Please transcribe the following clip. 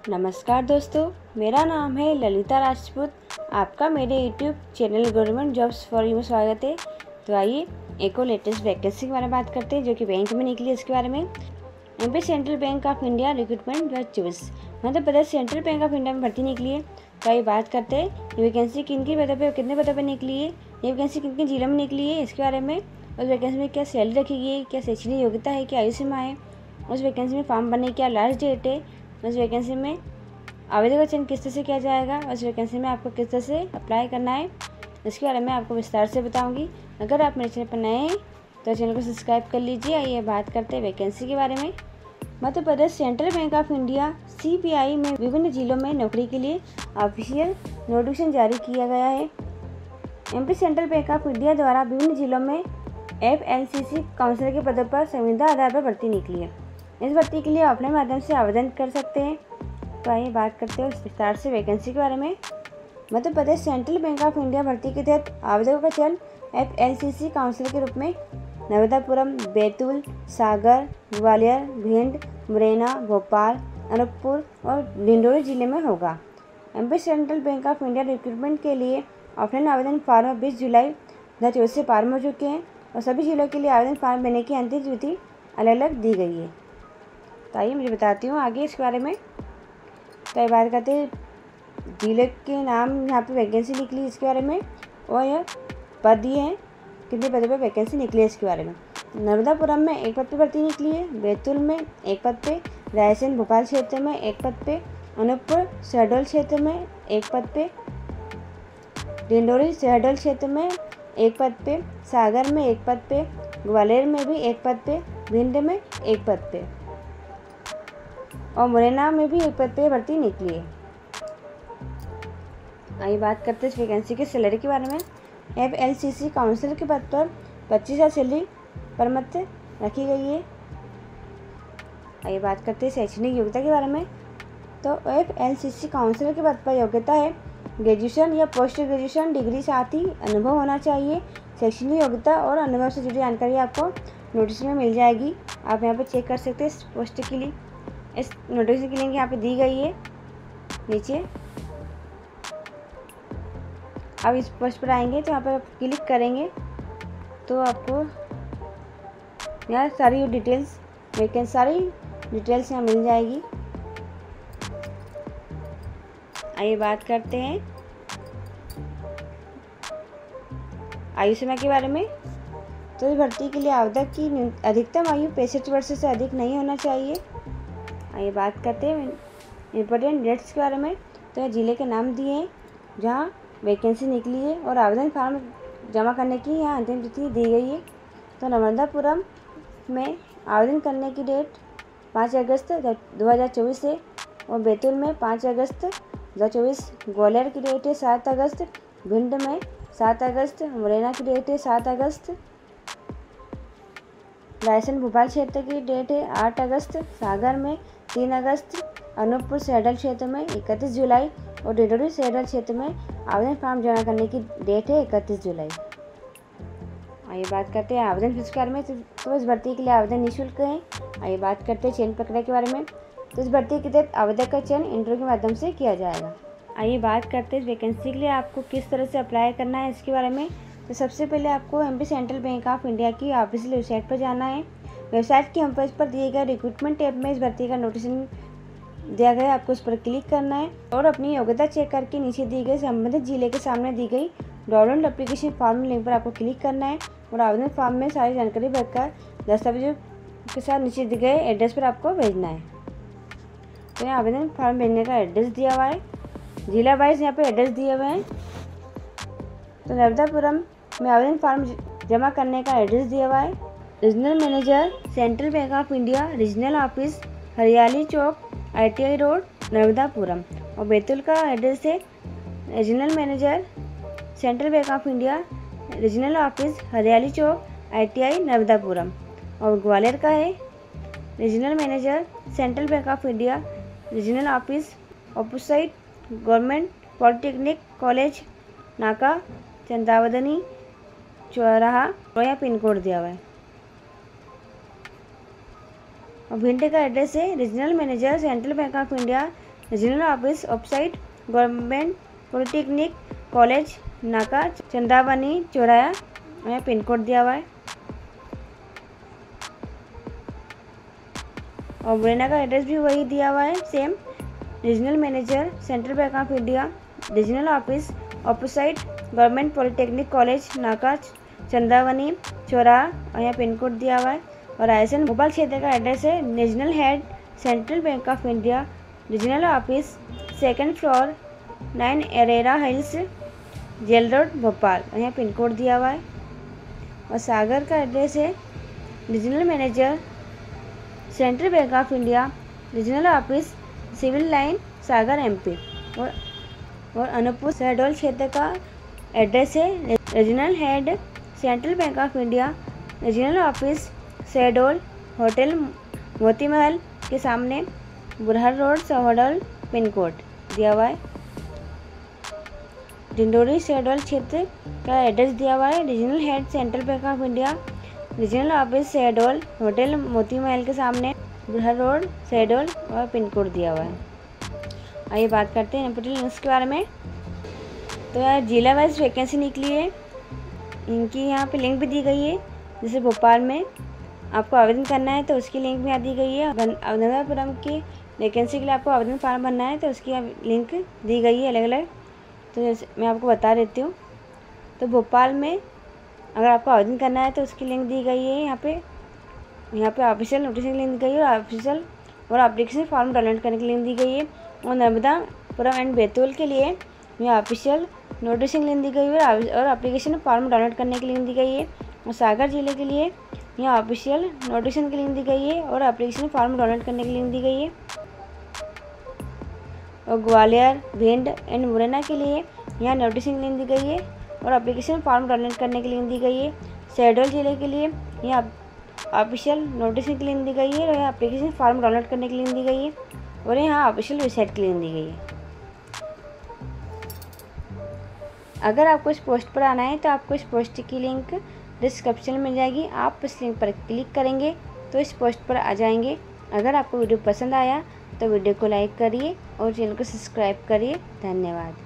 नमस्कार दोस्तों, मेरा नाम है ललिता राजपूत। आपका मेरे YouTube channel government jobs for you में स्वागत है। तो आइए एक और लेटेस्ट वैकेंसी के बारे में बात करते हैं जो कि बैंक में निकली है। इसके बारे में MP central bank of India recruitment 2024 Madhya Pradesh central bank of India में भर्ती निकली है। तो आइए बात करते हैं ये वैकेंसी किन की पदों पर कितने पदों पर निकली है, ये वैकेंसी किन किन जिलों में निकली है, इसके बारे में उस वैकेंसी में क्या सैलरी रखी गई है, क्या शैक्षणिक योग्यता है, क्या आयु सीमा है, उस वैकेंसी में फॉर्म भरने की क्या लास्ट डेट है, उस वैकेंसी में आवेदन का चयन किस तरह से किया जाएगा, उस वैकेंसी में आपको किस तरह से अप्लाई करना है, इसके बारे में आपको विस्तार से बताऊंगी। अगर आप मेरे चैनल पर नए हैं तो चैनल को सब्सक्राइब कर लीजिए। आइए बात करते हैं वैकेंसी के बारे में। Madhya Pradesh central bank of India CBI में विभिन्न जिलों में नौकरी के लिए ऑफिशियल नोटिफिकेशन जारी किया गया है। MP central bank of India द्वारा विभिन्न जिलों में FLCC काउंसलर के पदों पर संविदा आधार पर भर्ती निकली है। इस भर्ती के लिए ऑफलाइन माध्यम से आवेदन कर सकते हैं। तो आइए बात करते हैं विस्तार से वैकेंसी के बारे में। Madhya Pradesh central bank of India भर्ती के तहत आवेदकों का चयन FLCC काउंसलर के रूप में नर्मदापुरम, बैतूल, सागर, ग्वालियर, भिंड, मुरैना, भोपाल, अनूपपुर और डिंडोरी जिले में होगा। MP central bank of India recruitment के लिए ऑफलाइन आवेदन फॉर्म 20 जुलाई 2024 से प्रारंभ हो चुके हैं और सभी जिलों के लिए आवेदन फॉर्म भरने की अंतिम तिथि अलग अलग दी गई है। तो आइए मुझे बताती हूँ आगे इसके बारे में। तो बात करते हैं जिले के नाम, यहाँ पे वैकेंसी निकली इसके बारे में और यह पद दिए हैं कितने पदों पे वैकेंसी निकली है इसके बारे में। नर्मदापुरम में एक पद पे भर्ती निकली है, बैतूल में एक पद पे, रायसेन भोपाल क्षेत्र में एक पद पे, अनूपपुर शहडोल क्षेत्र में एक पद पे, डिंडोरी शहडोल क्षेत्र में एक पद पे, सागर में एक पद पे, ग्वालियर में भी एक पद पे, भिंड में एक पद पे और मुरैना में भी एक पद पे भर्ती निकली है। आइए बात करते हैं इस वैकेंसी की सैलरी के बारे में। FLCC काउंसलर के पद पर 25,000 सैलरी पर मंथ रखी गई है। आइए बात करते हैं शैक्षणिक योग्यता के बारे में। तो FLCC काउंसलर के पद पर योग्यता है ग्रेजुएशन या पोस्ट ग्रेजुएशन डिग्री, साथ ही अनुभव होना चाहिए। शैक्षणिक योग्यता और अनुभव से जुड़ी जानकारी आपको नोटिस में मिल जाएगी। आप यहाँ पर चेक कर सकते हैं इस पोस्ट के लिए। इस नोटिफिकेशन की लिंक यहाँ पे दी गई है नीचे। अब इस पोस्ट पर आएंगे तो यहाँ पर आप क्लिक करेंगे तो आपको यहाँ सारी डिटेल्स यहाँ मिल जाएगी। आइए बात करते हैं आयु सीमा के बारे में। तो इस भर्ती के लिए आवेदक की अधिकतम आयु 65 वर्ष से अधिक नहीं होना चाहिए। आइए बात करते हैं इम्पोर्टेंट डेट्स के बारे में। तो यह जिले के नाम दिए हैं जहाँ वैकेंसी निकली है और आवेदन फॉर्म जमा करने की यहाँ अंतिम तिथि दी गई है। तो नर्मदापुरम में आवेदन करने की डेट 5 अगस्त 2024 है और बैतूल में 5 अगस्त 2024, ग्वालियर की डेट है 7 अगस्त, भिंड में 7 अगस्त, मुरैना की डेट है 7 अगस्त, रायसेन भोपाल क्षेत्र की डेट है 8 अगस्त, सागर में 3 अगस्त, अनूपपुर शहडोल क्षेत्र में 31 जुलाई और डिंडोरी शहडोल क्षेत्र में आवेदन फॉर्म जमा करने की डेट है 31 जुलाई। आइए बात करते हैं आवेदन फीस के बारे में। तो इस भर्ती के लिए आवेदन निःशुल्क है। आइए बात करते हैं चयन प्रक्रिया के बारे में। तो इस भर्ती के तहत आवेदक का चयन इंटरव्यू के माध्यम से किया जाएगा। आइए बात करते हैं इस वैकेंसी के लिए आपको किस तरह से अप्लाई करना है इसके बारे में। तो सबसे पहले आपको MP central bank of India की ऑफिशियल वेबसाइट पर जाना है। वेबसाइट की होम पेज पर दिए गए रिक्रूटमेंट टैब में इस भर्ती का नोटिफिकेशन दिया गया है, आपको उस पर क्लिक करना है और अपनी योग्यता चेक करके नीचे दी गई संबंधित जिले के सामने दी गई डाउनलोड एप्लीकेशन फॉर्म लिंक पर आपको क्लिक करना है और आवेदन फॉर्म में सारी जानकारी भरकर दस्तावेजों के साथ नीचे दिए गए एड्रेस पर आपको भेजना है। तो यहाँ आवेदन फॉर्म भेजने का एड्रेस दिया हुआ है, जिला वाइज यहाँ पे एड्रेस दिए हुए हैं। तो नर्मदापुरम में आवेदन फॉर्म जमा करने का एड्रेस दिया हुआ है। Regional manager central bank of India regional office हरियाली चौक ITI रोड नर्मदापुरम और बैतूल का एड्रेस है regional manager central bank of India regional office हरियाली चौक ITI नर्मदापुरम और ग्वालियर का है regional manager central bank of India regional office opposite government polytechnic college नाका चंदावदनी चौराहा और यहाँ पिन कोड दिया हुआ है। और भिंड का एड्रेस है regional manager central bank of India regional office offsite government polytechnic college नाका चंदावनी चौराया, यहाँ पिन कोड दिया हुआ है। और मुरैना का एड्रेस भी वही दिया हुआ है same. Regional manager central bank of India, regional office opposite government polytechnic college नाका चंदावनी चौराहा, और यहाँ पिन कोड दिया हुआ है। और रायसेन भोपाल क्षेत्र का एड्रेस है regional head central bank of India, regional office second floor 9 Arera hills jail road Bhopal, और यहाँ पिन कोड दिया हुआ है। और सागर का एड्रेस है regional manager central bank of India, regional office civil line Sagar MP. और अनूपपुर शहडोल क्षेत्र का एड्रेस है regional head central bank of India, regional office Shahdol hotel Moti Mahal के सामने Burhar road Shahdol, pin code दिया हुआ है। डिंडोरी शहडोल क्षेत्र का एड्रेस दिया हुआ है regional head central bank of India, regional office Shahdol hotel Moti Mahal के सामने बुरहर रोड शहडोल, और पिन कोड दिया हुआ है। आइए बात करते हैं नेपोटिव लिंक्स के बारे में। तो यार जिला वाइज वैकेंसी निकली है, इनकी यहाँ पे लिंक भी दी गई है। जैसे भोपाल में आपको आवेदन करना है तो उसकी लिंक भी यहाँ दी गई है। नंदापुरम की वैकेंसी के लिए आपको आवेदन फॉर्म भरना है तो उसकी लिंक दी गई है अलग अलग। तो जैसे मैं आपको बता देती हूँ। तो भोपाल में अगर आपको आवेदन करना है तो उसकी लिंक दी गई है यहाँ पे ऑफिशियल नोटिस की लिंक दी गई है, और ऑफिशियल और एप्लीकेशन फॉर्म डाउनलोड करने की लिंक दी गई है। और नर्मदापुरम एंड बैतूल के लिए यहाँ ऑफिशियल नोटिस की लिंक दी गई है और एप्लीकेशन फॉर्म डाउनलोड करने की लिंक दी गई है। और सागर जिले के लिए यहाँ ऑफिशियल नोटिफिकेशन की लिंक दी गई है और एप्लीकेशन फॉर्म डाउनलोड करने की लिंक दी गई है। और ग्वालियर भिंड एंड मुरैना के लिए यहाँ नोटिफिकेशन की लिंक दी गई है और एप्लीकेशन फॉर्म डाउनलोड करने की लिंक दी गई है। शहडोल जिले के लिए यहाँ ऑफिशियल नोटिफिकेशन की लिंक दी गई है और यहाँ एप्लीकेशन फॉर्म डाउनलोड करने की लिंक दी गई है और यहाँ ऑफिशियल वेबसाइट की लिंक दी गई है। अगर आपको इस पोस्ट पर आना है तो आपको इस पोस्ट की लिंक डिस्क्रिप्शन में मिल जाएगी। आप इस लिंक पर क्लिक करेंगे तो इस पोस्ट पर आ जाएंगे। अगर आपको वीडियो पसंद आया तो वीडियो को लाइक करिए और चैनल को सब्सक्राइब करिए। धन्यवाद।